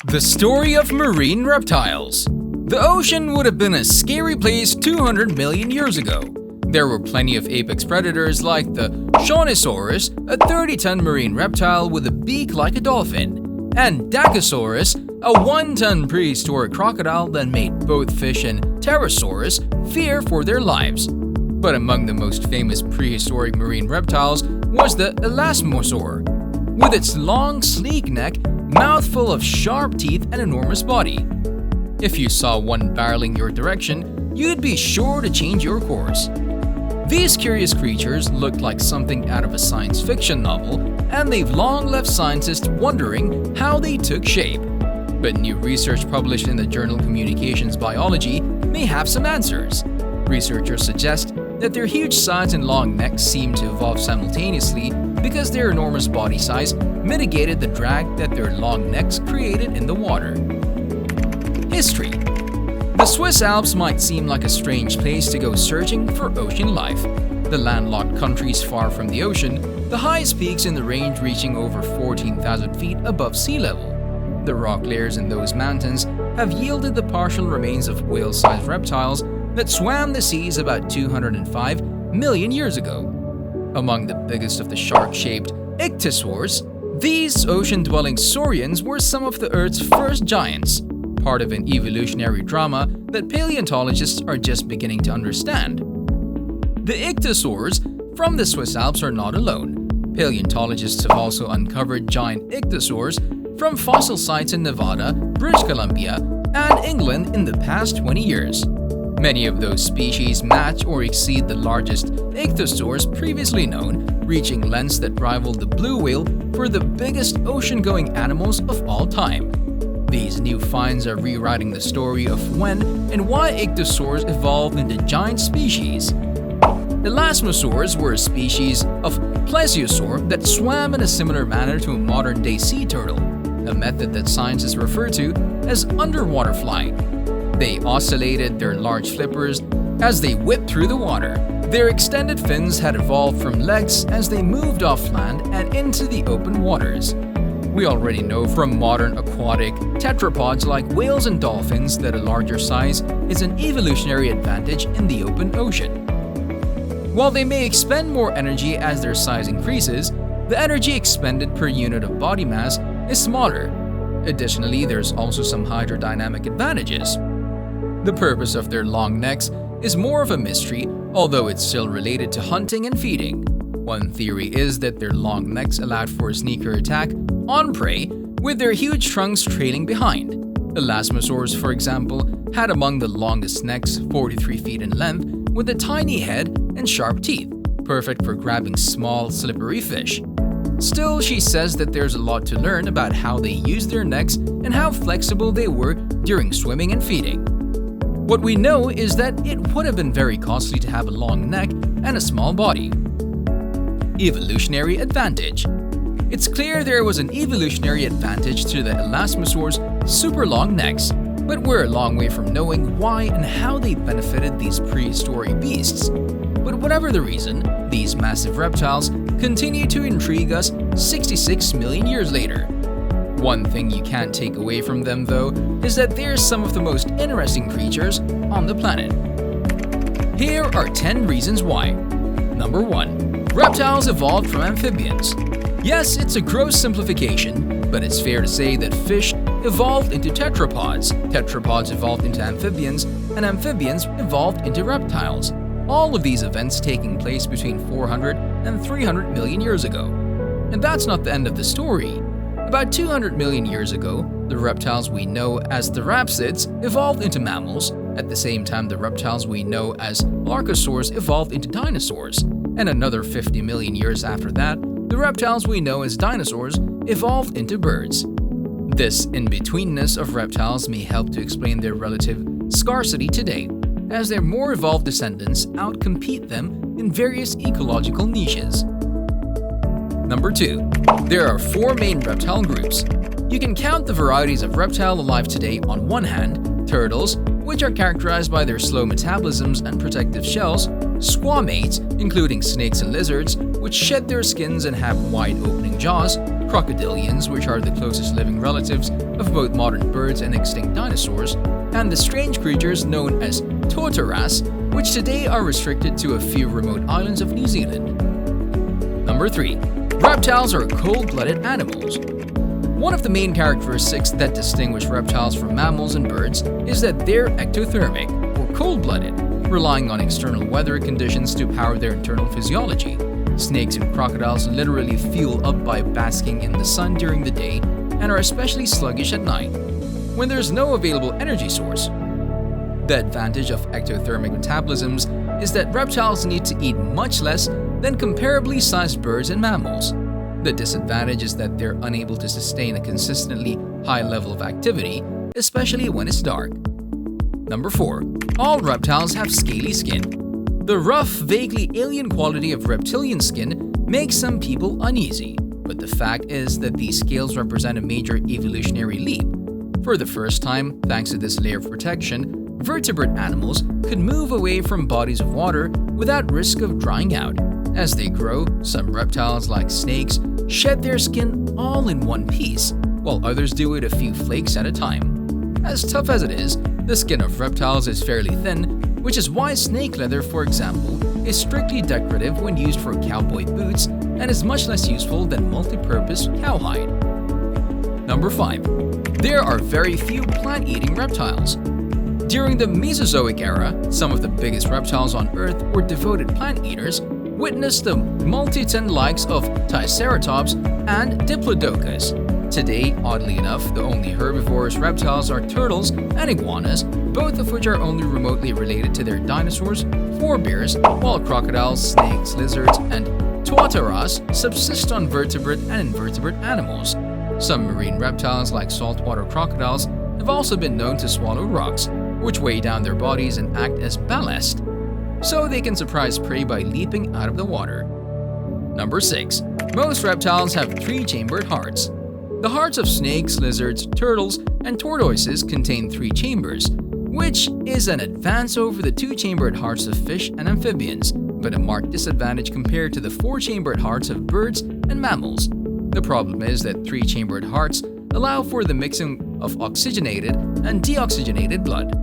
The story of marine reptiles. The ocean would have been a scary place 200 million years ago. There were plenty of apex predators like the Shawnesaurus, a 30-ton marine reptile with a beak like a dolphin, and Dacosaurus, a 1-ton prehistoric crocodile that made both fish and pterosaurs fear for their lives. But among the most famous prehistoric marine reptiles was the elasmosaur, with its long, sleek neck, mouth full of sharp teeth, and enormous body. If you saw one barreling your direction, you'd be sure to change your course. These curious creatures looked like something out of a science fiction novel, and they've long left scientists wondering how they took shape. But new research published in the journal Communications Biology may have some answers. Researchers suggest that their huge size and long necks seem to evolve simultaneously because their enormous body size mitigated the drag that their long necks created in the water. History. The Swiss Alps might seem like a strange place to go searching for ocean life. The landlocked countries far from the ocean, the highest peaks in the range reaching over 14,000 feet above sea level. The rock layers in those mountains have yielded the partial remains of whale-sized reptiles that swam the seas about 205 million years ago. Among the biggest of the shark-shaped ichthyosaurs, these ocean-dwelling saurians were some of the Earth's first giants, part of an evolutionary drama that paleontologists are just beginning to understand. The ichthyosaurs from the Swiss Alps are not alone. Paleontologists have also uncovered giant ichthyosaurs from fossil sites in Nevada, British Columbia, and England in the past 20 years. Many of those species match or exceed the largest ichthyosaurs previously known, reaching lengths that rival the blue whale for the biggest ocean-going animals of all time. These new finds are rewriting the story of when and why ichthyosaurs evolved into giant species. Elasmosaurs were a species of plesiosaur that swam in a similar manner to a modern-day sea turtle, a method that scientists refer to as underwater flying. They oscillated their large flippers as they whipped through the water. Their extended fins had evolved from legs as they moved off land and into the open waters. We already know from modern aquatic tetrapods like whales and dolphins that a larger size is an evolutionary advantage in the open ocean. While they may expend more energy as their size increases, the energy expended per unit of body mass is smaller. Additionally, there's also some hydrodynamic advantages. The purpose of their long necks is more of a mystery, although it's still related to hunting and feeding. One theory is that their long necks allowed for a sneaker attack on prey, with their huge trunks trailing behind. Elasmosaurs, for example, had among the longest necks, 43 feet in length, with a tiny head and sharp teeth, perfect for grabbing small, slippery fish. Still, she says that there's a lot to learn about how they used their necks and how flexible they were during swimming and feeding. What we know is that it would have been very costly to have a long neck and a small body. Evolutionary advantage. It's clear there was an evolutionary advantage to the elasmosaurs' super long necks, but we're a long way from knowing why and how they benefited these prehistoric beasts. But whatever the reason, these massive reptiles continue to intrigue us 66 million years later. One thing you can't take away from them, though, is that they're some of the most interesting creatures on the planet. Here are 10 reasons why. Number 1. Reptiles evolved from amphibians. Yes, it's a gross simplification, but it's fair to say that fish evolved into tetrapods, tetrapods evolved into amphibians, and amphibians evolved into reptiles. All of these events taking place between 400 and 300 million years ago. And that's not the end of the story. About 200 million years ago, the reptiles we know as the rhapsids evolved into mammals. At the same time, the reptiles we know as archosaurs evolved into dinosaurs. And another 50 million years after that, the reptiles we know as dinosaurs evolved into birds. This in-betweenness of reptiles may help to explain their relative scarcity today, as their more evolved descendants outcompete them in various ecological niches. Number 2. There are 4 main reptile groups. You can count the varieties of reptile alive today on one hand: turtles, which are characterized by their slow metabolisms and protective shells; squamates, including snakes and lizards, which shed their skins and have wide opening jaws; crocodilians, which are the closest living relatives of both modern birds and extinct dinosaurs, and the strange creatures known as thalattosuchians, which today are restricted to a few remote islands of New Zealand. Number 3. Reptiles are cold-blooded animals. One of the main characteristics that distinguish reptiles from mammals and birds is that they're ectothermic, or cold-blooded, relying on external weather conditions to power their internal physiology. Snakes and crocodiles literally fuel up by basking in the sun during the day and are especially sluggish at night, when there's no available energy source. The advantage of ectothermic metabolisms is that reptiles need to eat much less than comparably sized birds and mammals. The disadvantage is that they're unable to sustain a consistently high level of activity, especially when it's dark. Number 4. All reptiles have scaly skin. The rough, vaguely alien quality of reptilian skin makes some people uneasy, but the fact is that these scales represent a major evolutionary leap. For the first time, thanks to this layer of protection, vertebrate animals could move away from bodies of water without risk of drying out. As they grow, some reptiles like snakes shed their skin all in one piece, while others do it a few flakes at a time. As tough as it is, the skin of reptiles is fairly thin, which is why snake leather, for example, is strictly decorative when used for cowboy boots and is much less useful than multi-purpose cowhide. Number 5. There are very few plant-eating reptiles. During the Mesozoic era, some of the biggest reptiles on Earth were devoted plant eaters. Witness the multi-ton likes of Triceratops and Diplodocus. Today, oddly enough, the only herbivorous reptiles are turtles and iguanas, both of which are only remotely related to their dinosaurs, forebears, while crocodiles, snakes, lizards, and thalattosuchians subsist on vertebrate and invertebrate animals. Some marine reptiles like saltwater crocodiles have also been known to swallow rocks, which weigh down their bodies and act as ballast, so they can surprise prey by leaping out of the water. Number 6. Most reptiles have 3-chambered hearts. The hearts of snakes, lizards, turtles, and tortoises contain 3 chambers, which is an advance over the 2-chambered hearts of fish and amphibians, but a marked disadvantage compared to the 4-chambered hearts of birds and mammals. The problem is that 3-chambered hearts allow for the mixing of oxygenated and deoxygenated blood,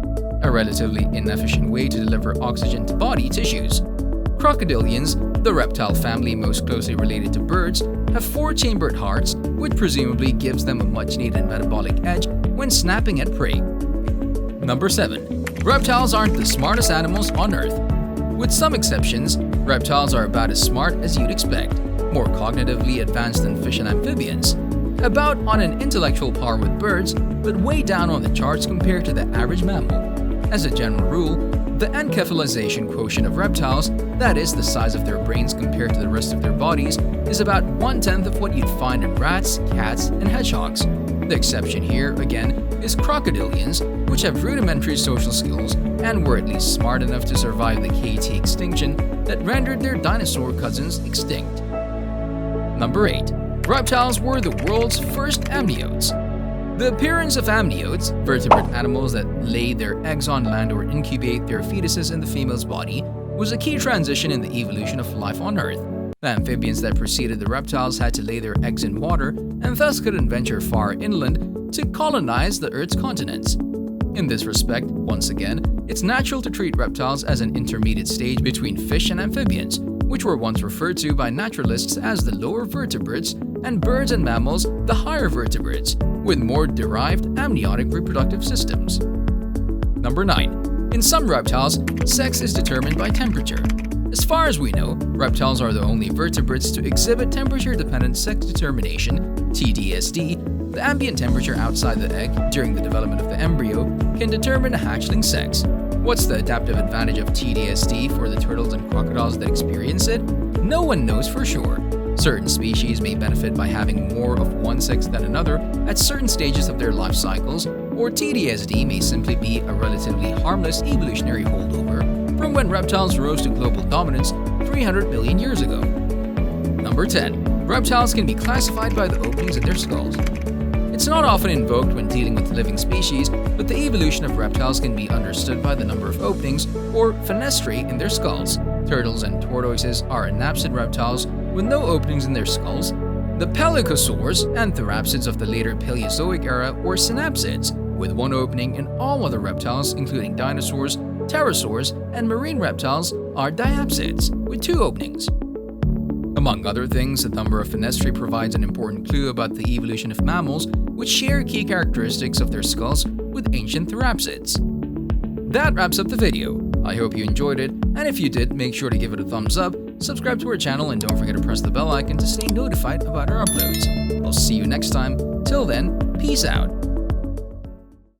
a relatively inefficient way to deliver oxygen to body tissues. Crocodilians, the reptile family most closely related to birds, have 4-chambered hearts, which presumably gives them a much-needed metabolic edge when snapping at prey. Number 7. Reptiles aren't the smartest animals on Earth. With some exceptions, reptiles are about as smart as you'd expect, more cognitively advanced than fish and amphibians, about on an intellectual par with birds, but way down on the charts compared to the average mammal. As a general rule, the encephalization quotient of reptiles, that is, the size of their brains compared to the rest of their bodies, is about 1/10 of what you'd find in rats, cats, and hedgehogs. The exception here, again, is crocodilians, which have rudimentary social skills and were at least smart enough to survive the KT extinction that rendered their dinosaur cousins extinct. Number 8. Reptiles were the world's first amniotes. The appearance of amniotes, vertebrate animals that lay their eggs on land or incubate their fetuses in the female's body, was a key transition in the evolution of life on Earth. The amphibians that preceded the reptiles had to lay their eggs in water and thus couldn't venture far inland to colonize the Earth's continents. In this respect, once again, it's natural to treat reptiles as an intermediate stage between fish and amphibians, which were once referred to by naturalists as the lower vertebrates, and birds and mammals the higher vertebrates, with more derived amniotic reproductive systems. Number 9. In some reptiles, sex is determined by temperature. As far as we know, reptiles are the only vertebrates to exhibit temperature-dependent sex determination, TDSD. The ambient temperature outside the egg during the development of the embryo can determine a hatchling's sex. What's the adaptive advantage of TDSD for the turtles and crocodiles that experience it? No one knows for sure. Certain species may benefit by having more of one sex than another at certain stages of their life cycles, or TDSD may simply be a relatively harmless evolutionary holdover from when reptiles rose to global dominance 300 million years ago. Number 10. Reptiles can be classified by the openings in their skulls. It's not often invoked when dealing with living species, but the evolution of reptiles can be understood by the number of openings, or fenestrae, in their skulls. Turtles and tortoises are anapsid reptiles with no openings in their skulls, The plesiosaurs and therapsids of the later Paleozoic era were synapsids, with one opening, and all other reptiles, including dinosaurs, pterosaurs, and marine reptiles, are diapsids, with two openings. Among other things, the number of fenestrae provides an important clue about the evolution of mammals, which share key characteristics of their skulls with ancient therapsids. That wraps up the video. I hope you enjoyed it, and if you did, make sure to give it a thumbs up, subscribe to our channel, and don't forget to press the bell icon to stay notified about our uploads. I'll see you next time. Till then, peace out.